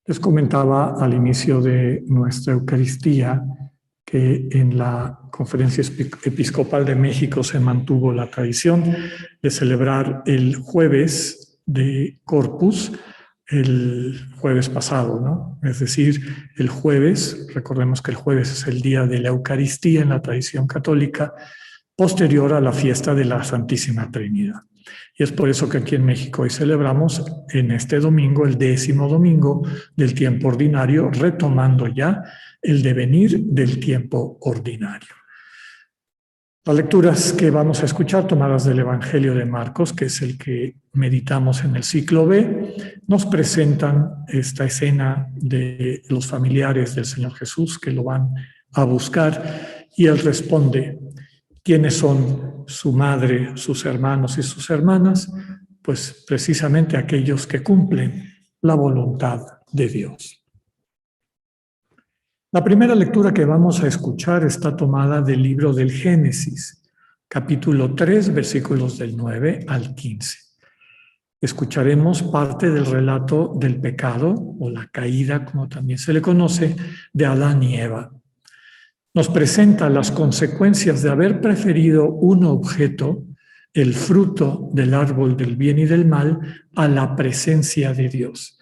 Les comentaba al inicio de nuestra Eucaristía que en la Conferencia Episcopal de México se mantuvo la tradición de celebrar el jueves de Corpus, el jueves pasado, ¿no? Es decir, el jueves, recordemos que el jueves es el día de la Eucaristía en la tradición católica, posterior a la fiesta de la Santísima Trinidad. Y es por eso que aquí en México hoy celebramos en este domingo, el 10º domingo del tiempo ordinario, retomando ya el devenir del tiempo ordinario. Las lecturas que vamos a escuchar, tomadas del Evangelio de Marcos, que es el que meditamos en el ciclo B, nos presentan esta escena de los familiares del Señor Jesús que lo van a buscar y Él responde: ¿quiénes son su madre, sus hermanos y sus hermanas? Pues precisamente aquellos que cumplen la voluntad de Dios. La primera lectura que vamos a escuchar está tomada del libro del Génesis, capítulo 3, versículos del 9 al 15. Escucharemos parte del relato del pecado, o la caída, como también se le conoce, de Adán y Eva. Nos presenta las consecuencias de haber preferido un objeto, el fruto del árbol del bien y del mal, a la presencia de Dios.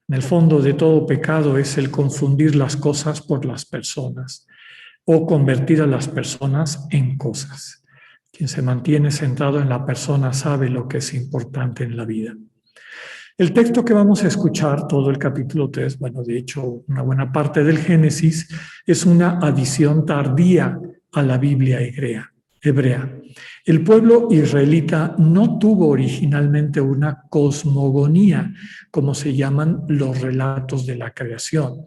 En el fondo de todo pecado es el confundir las cosas por las personas o convertir a las personas en cosas. Quien se mantiene centrado en la persona sabe lo que es importante en la vida. El texto que vamos a escuchar, todo el capítulo 3, bueno, de hecho, una buena parte del Génesis, es una adición tardía a la Biblia hebrea. El pueblo israelita no tuvo originalmente una cosmogonía, como se llaman los relatos de la creación.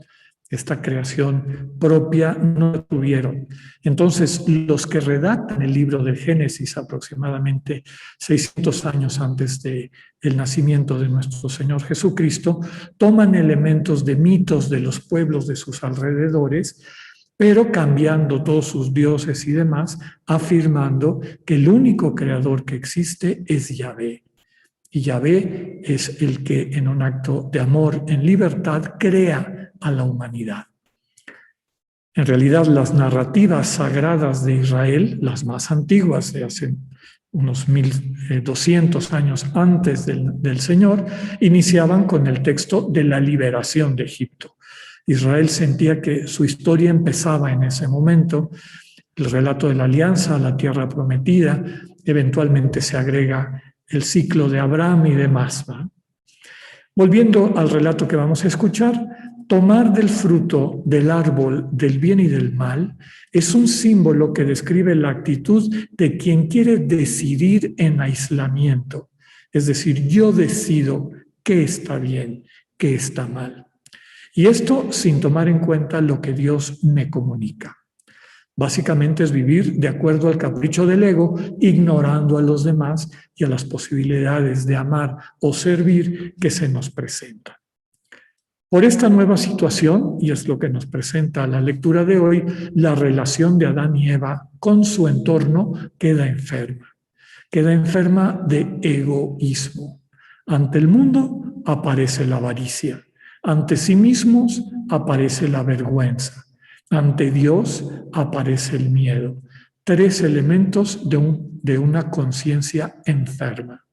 Esta creación propia no la tuvieron. Entonces, los que redactan el libro del Génesis, aproximadamente 600 años antes del nacimiento de nuestro Señor Jesucristo, toman elementos de mitos de los pueblos de sus alrededores, pero cambiando todos sus dioses y demás, afirmando que el único creador que existe es Yahvé. Y Yahvé es el que en un acto de amor en libertad crea a la humanidad. En realidad, las narrativas sagradas de Israel, las más antiguas de hace unos 1200 años antes del Señor, iniciaban con el texto de la liberación de Egipto. Israel sentía que su historia empezaba en ese momento. El relato de la alianza, la tierra prometida, eventualmente se agrega el ciclo de Abraham y demás, ¿va? Volviendo al relato que vamos a escuchar, tomar del fruto del árbol del bien y del mal es un símbolo que describe la actitud de quien quiere decidir en aislamiento. Es decir, yo decido qué está bien, qué está mal. Y esto sin tomar en cuenta lo que Dios me comunica. Básicamente es vivir de acuerdo al capricho del ego, ignorando a los demás y a las posibilidades de amar o servir que se nos presentan. Por esta nueva situación, y es lo que nos presenta la lectura de hoy, la relación de Adán y Eva con su entorno queda enferma. Queda enferma de egoísmo. Ante el mundo aparece la avaricia. Ante sí mismos aparece la vergüenza. Ante Dios aparece el miedo. 3 elementos de una conciencia enferma.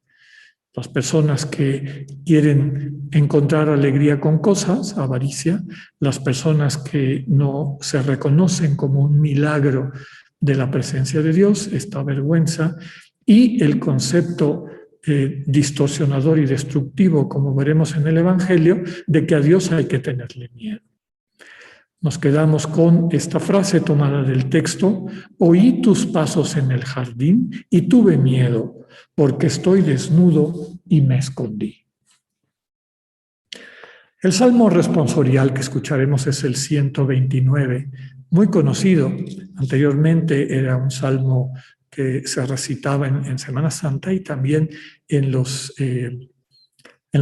Las personas que quieren encontrar alegría con cosas, avaricia. Las personas que no se reconocen como un milagro de la presencia de Dios, esta vergüenza. Y el concepto distorsionador y destructivo, como veremos en el Evangelio, de que a Dios hay que tenerle miedo. Nos quedamos con esta frase tomada del texto: oí tus pasos en el jardín y tuve miedo, porque estoy desnudo y me escondí. El salmo responsorial que escucharemos es el 129, muy conocido. Anteriormente era un salmo que se recitaba en Semana Santa y también en los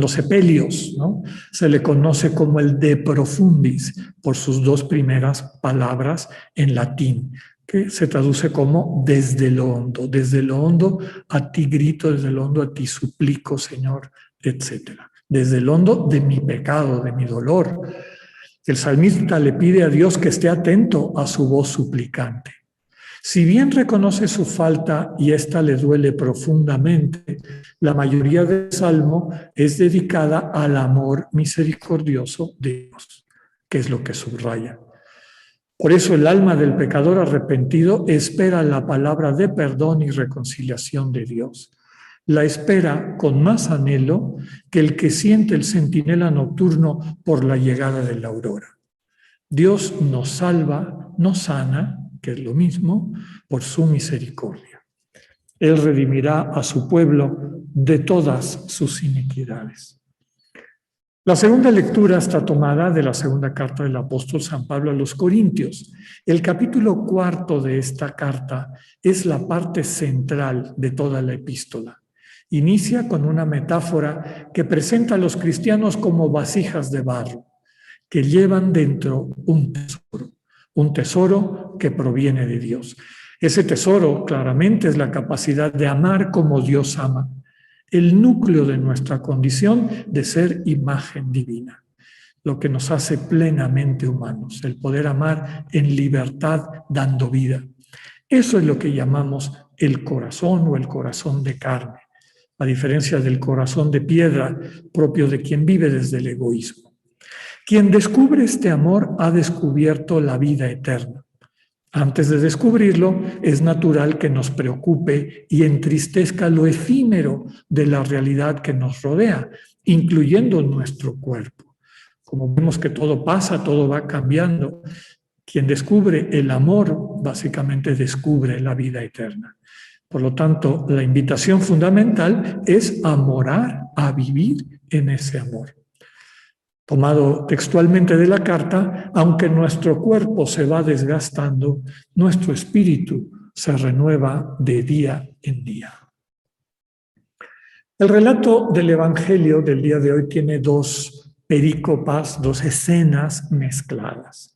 sepelios, ¿no? Se le conoce como el De Profundis por sus 2 primeras palabras en latín, que se traduce como desde lo hondo a ti grito, desde lo hondo a ti suplico, Señor, etc. desde el hondo de mi pecado, de mi dolor. El salmista le pide a Dios que esté atento a su voz suplicante. Si bien reconoce su falta y ésta le duele profundamente, la mayoría del salmo es dedicada al amor misericordioso de Dios, que es lo que subraya. Por eso el alma del pecador arrepentido espera la palabra de perdón y reconciliación de Dios. La espera con más anhelo que el que siente el centinela nocturno por la llegada de la aurora. Dios nos salva, nos sana, que es lo mismo, por su misericordia. Él redimirá a su pueblo de todas sus iniquidades. La segunda lectura está tomada de la segunda carta del apóstol San Pablo a los Corintios. El capítulo 4 de esta carta es la parte central de toda la epístola. Inicia con una metáfora que presenta a los cristianos como vasijas de barro, que llevan dentro un tesoro que proviene de Dios. Ese tesoro claramente es la capacidad de amar como Dios ama, el núcleo de nuestra condición de ser imagen divina, lo que nos hace plenamente humanos, el poder amar en libertad dando vida. Eso es lo que llamamos el corazón o el corazón de carne, a diferencia del corazón de piedra propio de quien vive desde el egoísmo. Quien descubre este amor ha descubierto la vida eterna. Antes de descubrirlo, es natural que nos preocupe y entristezca lo efímero de la realidad que nos rodea, incluyendo nuestro cuerpo. Como vemos que todo pasa, todo va cambiando, quien descubre el amor básicamente descubre la vida eterna. Por lo tanto, la invitación fundamental es a morar, a vivir en ese amor. Tomado textualmente de la carta, aunque nuestro cuerpo se va desgastando, nuestro espíritu se renueva de día en día. El relato del Evangelio del día de hoy tiene dos perícopas, dos escenas mezcladas.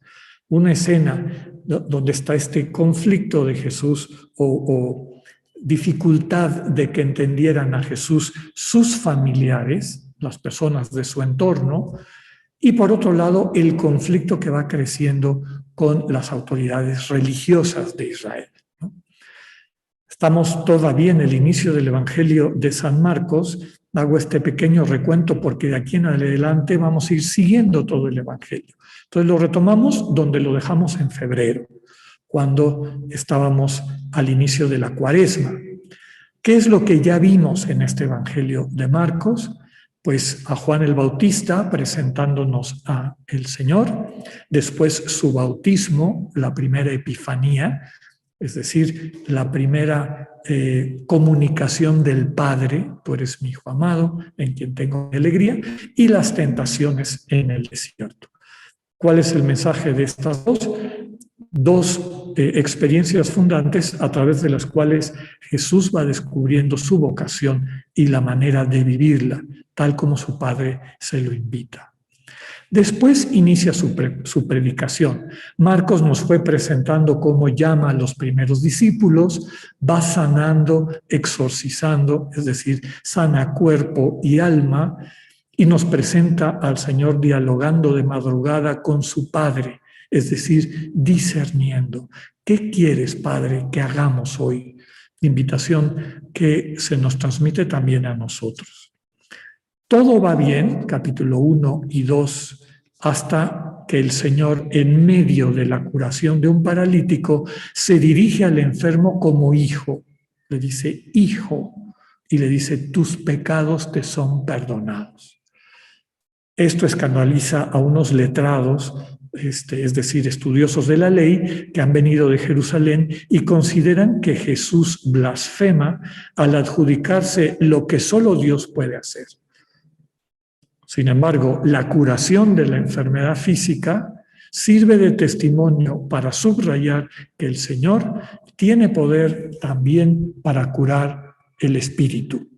Una escena donde está este conflicto de Jesús o dificultad de que entendieran a Jesús sus familiares, las personas de su entorno, y por otro lado, el conflicto que va creciendo con las autoridades religiosas de Israel. Estamos todavía en el inicio del Evangelio de San Marcos. Hago este pequeño recuento porque de aquí en adelante vamos a ir siguiendo todo el Evangelio. Entonces lo retomamos donde lo dejamos en febrero, cuando estábamos al inicio de la Cuaresma. ¿Qué es lo que ya vimos en este Evangelio de Marcos? Pues a Juan el Bautista presentándonos a el Señor, después su bautismo, la primera epifanía, es decir, la primera comunicación del Padre, tú eres mi Hijo amado, en quien tengo alegría, y las tentaciones en el desierto. ¿Cuál es el mensaje de estas dos experiencias fundantes a través de las cuales Jesús va descubriendo su vocación y la manera de vivirla, tal como su Padre se lo invita? Después inicia su predicación. Marcos nos fue presentando cómo llama a los primeros discípulos, va sanando, exorcizando, es decir, sana cuerpo y alma, y nos presenta al Señor dialogando de madrugada con su Padre, es decir, discerniendo. ¿Qué quieres, Padre, que hagamos hoy? Invitación que se nos transmite también a nosotros. Todo va bien, capítulo 1 y 2, hasta que el Señor, en medio de la curación de un paralítico, se dirige al enfermo como hijo. Le dice, hijo, y le dice, tus pecados te son perdonados. Esto escandaliza a unos letrados, es decir, estudiosos de la ley, que han venido de Jerusalén y consideran que Jesús blasfema al adjudicarse lo que solo Dios puede hacer. Sin embargo, la curación de la enfermedad física sirve de testimonio para subrayar que el Señor tiene poder también para curar el espíritu.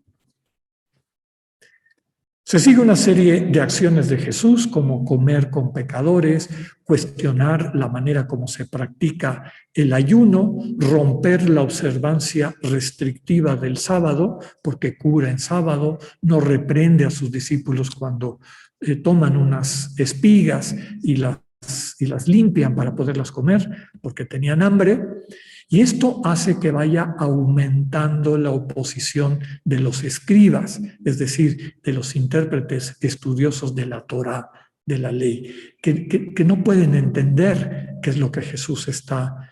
Se sigue una serie de acciones de Jesús, como comer con pecadores, cuestionar la manera como se practica el ayuno, romper la observancia restrictiva del sábado, porque cura en sábado, no reprende a sus discípulos cuando toman unas espigas y las limpian para poderlas comer, porque tenían hambre. Y esto hace que vaya aumentando la oposición de los escribas, es decir, de los intérpretes estudiosos de la Torá, de la ley, que no pueden entender qué es lo que Jesús está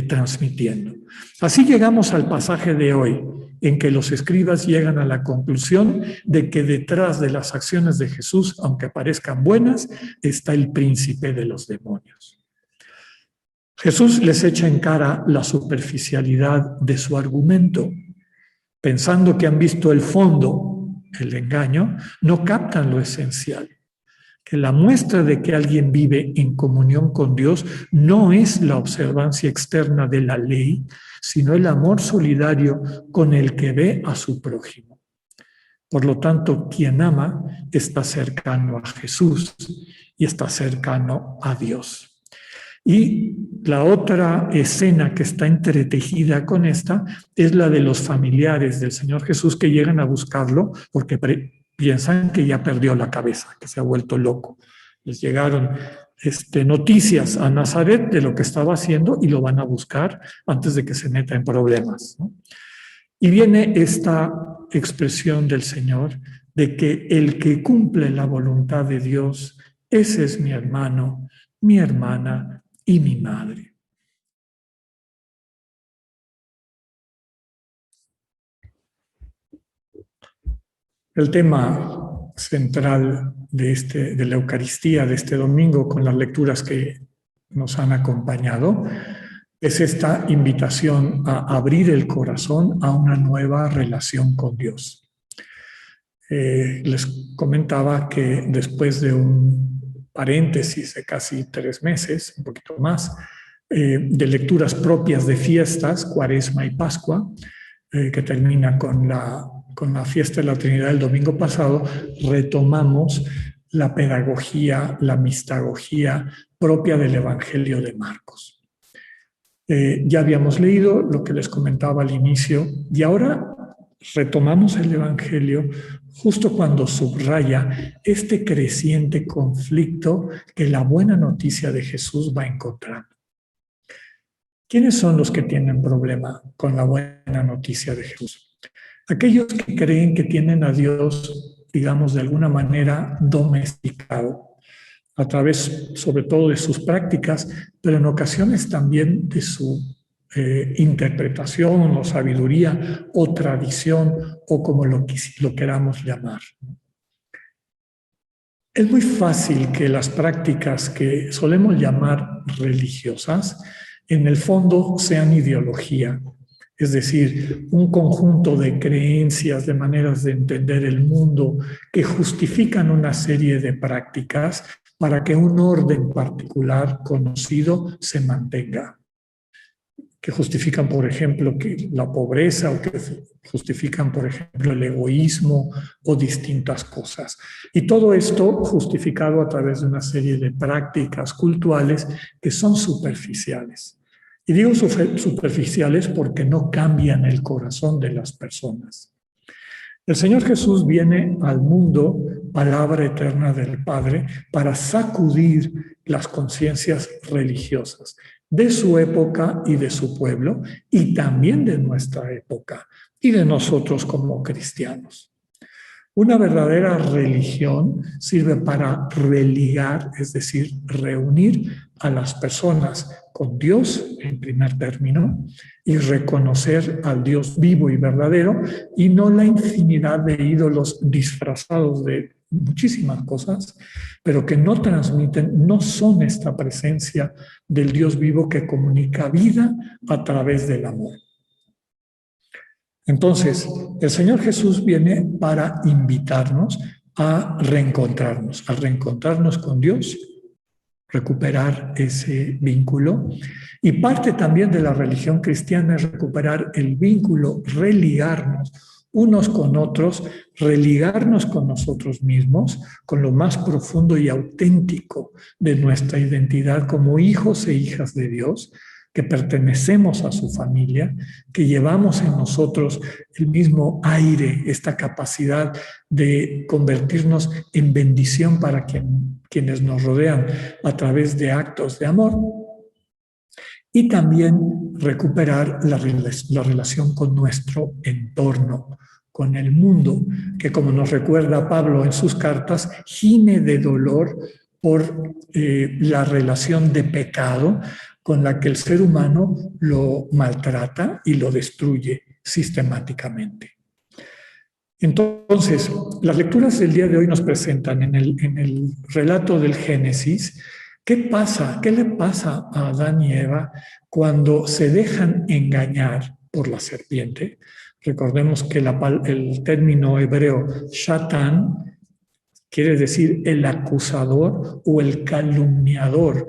transmitiendo. Así llegamos al pasaje de hoy, en que los escribas llegan a la conclusión de que detrás de las acciones de Jesús, aunque parezcan buenas, está el príncipe de los demonios. Jesús les echa en cara la superficialidad de su argumento. Pensando que han visto el fondo, el engaño, no captan lo esencial. Que la muestra de que alguien vive en comunión con Dios no es la observancia externa de la ley, sino el amor solidario con el que ve a su prójimo. Por lo tanto, quien ama está cercano a Jesús y está cercano a Dios. Y la otra escena que está entretejida con esta es la de los familiares del Señor Jesús que llegan a buscarlo porque piensan que ya perdió la cabeza, que se ha vuelto loco. Les llegaron noticias a Nazaret de lo que estaba haciendo y lo van a buscar antes de que se meta en problemas, ¿no? Y viene esta expresión del Señor de que el que cumple la voluntad de Dios, ese es mi hermano, mi hermana y mi madre. El tema central de la Eucaristía de este domingo, con las lecturas que nos han acompañado, es esta invitación a abrir el corazón a una nueva relación con Dios. Les comentaba que después de un paréntesis de casi 3 meses, un poquito más, de lecturas propias de fiestas, Cuaresma y Pascua, que termina con la fiesta de la Trinidad el domingo pasado, retomamos la pedagogía, la mistagogía propia del Evangelio de Marcos. Ya habíamos leído lo que les comentaba al inicio y ahora retomamos el Evangelio justo cuando subraya este creciente conflicto que la buena noticia de Jesús va encontrando. ¿Quiénes son los que tienen problema con la buena noticia de Jesús? Aquellos que creen que tienen a Dios, digamos, de alguna manera domesticado, a través sobre todo de sus prácticas, pero en ocasiones también de su interpretación o sabiduría o tradición o como lo queramos llamar. Es muy fácil que las prácticas que solemos llamar religiosas en el fondo sean ideología, es decir, un conjunto de creencias, de maneras de entender el mundo que justifican una serie de prácticas para que un orden particular conocido se mantenga. Que justifican, por ejemplo, que la pobreza o que justifican, por ejemplo, el egoísmo o distintas cosas. Y todo esto justificado a través de una serie de prácticas cultuales que son superficiales. Y digo superficiales porque no cambian el corazón de las personas. El Señor Jesús viene al mundo, palabra eterna del Padre, para sacudir las conciencias religiosas de su época y de su pueblo, y también de nuestra época y de nosotros como cristianos. Una verdadera religión sirve para religar, es decir, reunir a las personas con Dios en primer término y reconocer al Dios vivo y verdadero y no la infinidad de ídolos disfrazados de muchísimas cosas, pero que no transmiten, no son esta presencia del Dios vivo que comunica vida a través del amor. Entonces, el Señor Jesús viene para invitarnos a reencontrarnos con Dios, recuperar ese vínculo. Y parte también de la religión cristiana es recuperar el vínculo, religarnos unos con otros, religarnos con nosotros mismos, con lo más profundo y auténtico de nuestra identidad como hijos e hijas de Dios, que pertenecemos a su familia, que llevamos en nosotros el mismo aire, esta capacidad de convertirnos en bendición para quienes nos rodean a través de actos de amor. Y también recuperar la relación con nuestro entorno, con el mundo, que como nos recuerda Pablo en sus cartas, gime de dolor por la relación de pecado con la que el ser humano lo maltrata y lo destruye sistemáticamente. Entonces, las lecturas del día de hoy nos presentan en el relato del Génesis qué pasa, qué le pasa a Adán y Eva cuando se dejan engañar por la serpiente. Recordemos que el término hebreo Shatán quiere decir el acusador o el calumniador,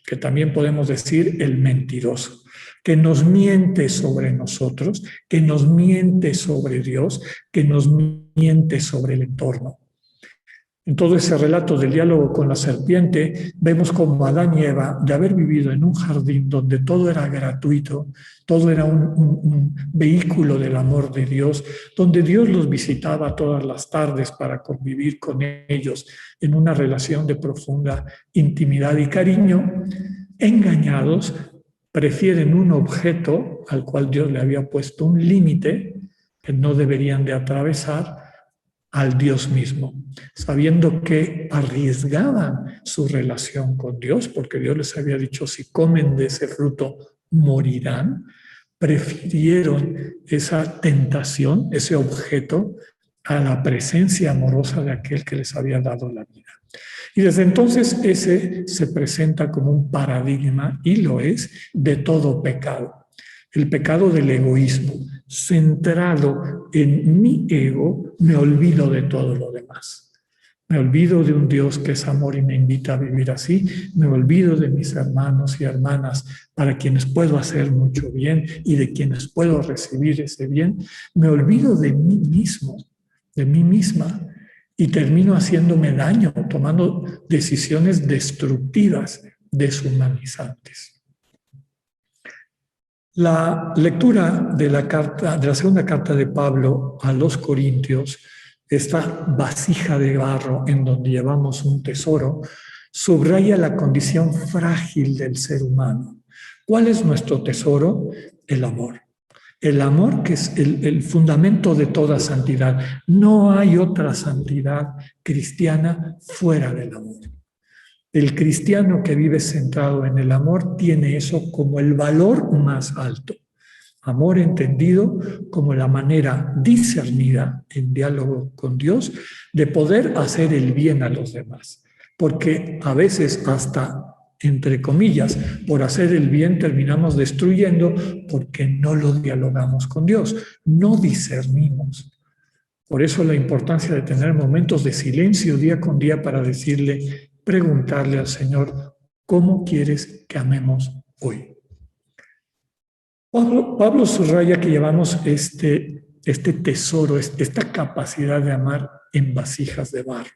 que también podemos decir el mentiroso, que nos miente sobre nosotros, que nos miente sobre Dios, que nos miente sobre el entorno. En todo ese relato del diálogo con la serpiente, vemos como Adán y Eva, de haber vivido en un jardín donde todo era gratuito, todo era un vehículo del amor de Dios, donde Dios los visitaba todas las tardes para convivir con ellos en una relación de profunda intimidad y cariño, engañados, prefieren un objeto al cual Dios le había puesto un límite que no deberían de atravesar, al Dios mismo, sabiendo que arriesgaban su relación con Dios, porque Dios les había dicho, si comen de ese fruto, morirán. Prefirieron esa tentación, ese objeto, a la presencia amorosa de aquel que les había dado la vida. Y desde entonces ese se presenta como un paradigma, y lo es, de todo pecado. El pecado del egoísmo. Centrado en mi ego, me olvido de todo lo demás. Me olvido de un Dios que es amor y me invita a vivir así. Me olvido de mis hermanos y hermanas para quienes puedo hacer mucho bien y de quienes puedo recibir ese bien. Me olvido de mí mismo, de mí misma, y termino haciéndome daño, tomando decisiones destructivas, deshumanizantes. La lectura de la segunda carta de Pablo a los Corintios, esta vasija de barro en donde llevamos un tesoro, subraya la condición frágil del ser humano. ¿Cuál es nuestro tesoro? El amor. El amor, que es el fundamento de toda santidad. No hay otra santidad cristiana fuera del amor. El cristiano que vive centrado en el amor tiene eso como el valor más alto. Amor entendido como la manera discernida en diálogo con Dios de poder hacer el bien a los demás. Porque a veces hasta, entre comillas, por hacer el bien terminamos destruyendo porque no lo dialogamos con Dios, no discernimos. Por eso la importancia de tener momentos de silencio día con día para decirle, preguntarle al Señor, ¿cómo quieres que amemos hoy? Pablo subraya que llevamos este tesoro, esta capacidad de amar en vasijas de barro.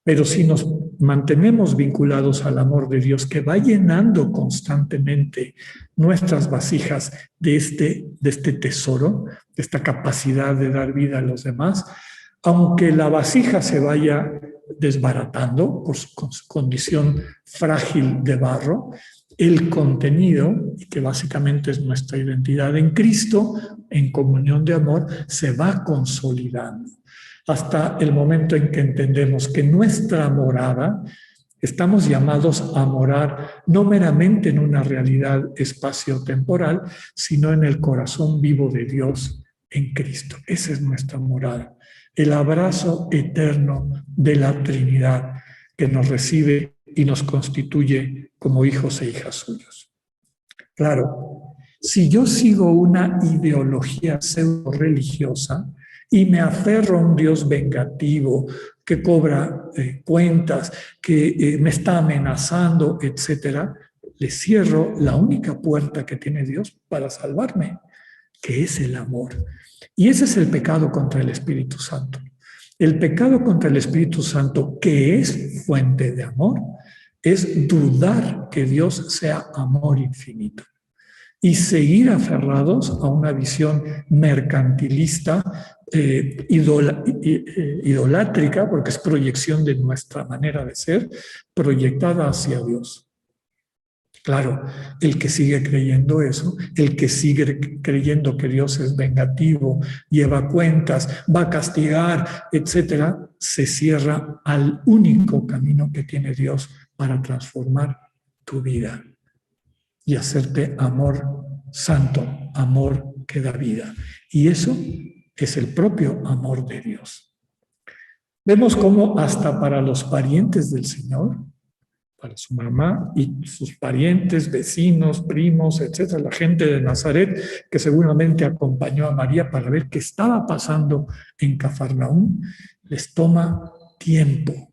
Pero si nos mantenemos vinculados al amor de Dios, que va llenando constantemente nuestras vasijas de este tesoro, de esta capacidad de dar vida a los demás, aunque la vasija se vaya desbaratando por su condición frágil de barro, el contenido, y que básicamente es nuestra identidad en Cristo, en comunión de amor, se va consolidando hasta el momento en que entendemos que nuestra morada, estamos llamados a morar no meramente en una realidad espacio-temporal, sino en el corazón vivo de Dios en Cristo. Esa es nuestra morada, el abrazo eterno de la Trinidad que nos recibe y nos constituye como hijos e hijas suyos. Claro, si yo sigo una ideología pseudo-religiosa y me aferro a un Dios vengativo que cobra cuentas, que me está amenazando, etcétera, le cierro la única puerta que tiene Dios para salvarme, que es el amor. Y ese es el pecado contra el Espíritu Santo. El pecado contra el Espíritu Santo, que es fuente de amor, es dudar que Dios sea amor infinito y seguir aferrados a una visión mercantilista, idolátrica, porque es proyección de nuestra manera de ser, proyectada hacia Dios. Claro, el que sigue creyendo eso, el que sigue creyendo que Dios es vengativo, lleva cuentas, va a castigar, etcétera, se cierra al único camino que tiene Dios para transformar tu vida y hacerte amor santo, amor que da vida. Y eso es el propio amor de Dios. Vemos cómo hasta para los parientes del Señor, para su mamá y sus parientes, vecinos, primos, etcétera, la gente de Nazaret que seguramente acompañó a María para ver qué estaba pasando en Cafarnaúm, les toma tiempo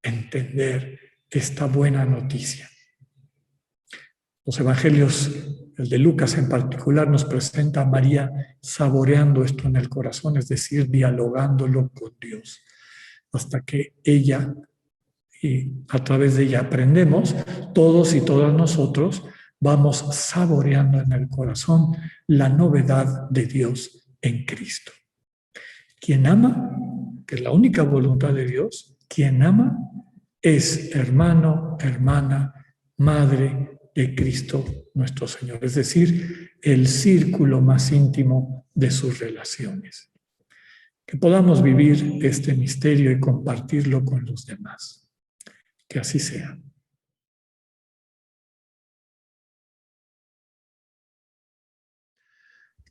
entender esta buena noticia. Los evangelios, el de Lucas en particular, nos presenta a María saboreando esto en el corazón, es decir, dialogándolo con Dios, hasta que ella, y a través de ella aprendemos, todos y todas nosotros vamos saboreando en el corazón la novedad de Dios en Cristo. Quien ama, que es la única voluntad de Dios, quien ama es hermano, hermana, madre de Cristo nuestro Señor, es decir, el círculo más íntimo de sus relaciones. Que podamos vivir este misterio y compartirlo con los demás. Que así sea.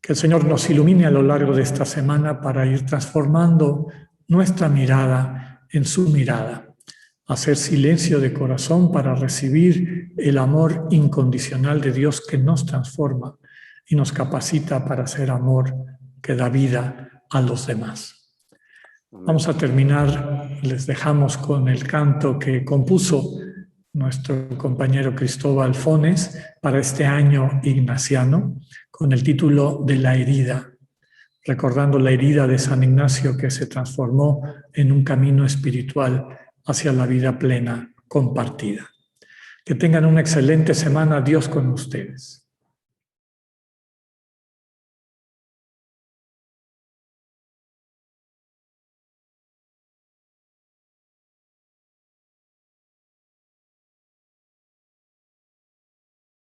Que el Señor nos ilumine a lo largo de esta semana para ir transformando nuestra mirada en su mirada, hacer silencio de corazón para recibir el amor incondicional de Dios que nos transforma y nos capacita para hacer amor que da vida a los demás. Vamos a terminar, les dejamos con el canto que compuso nuestro compañero Cristóbal Fones para este año ignaciano, con el título de La herida, recordando la herida de San Ignacio que se transformó en un camino espiritual hacia la vida plena compartida. Que tengan una excelente semana, Dios con ustedes.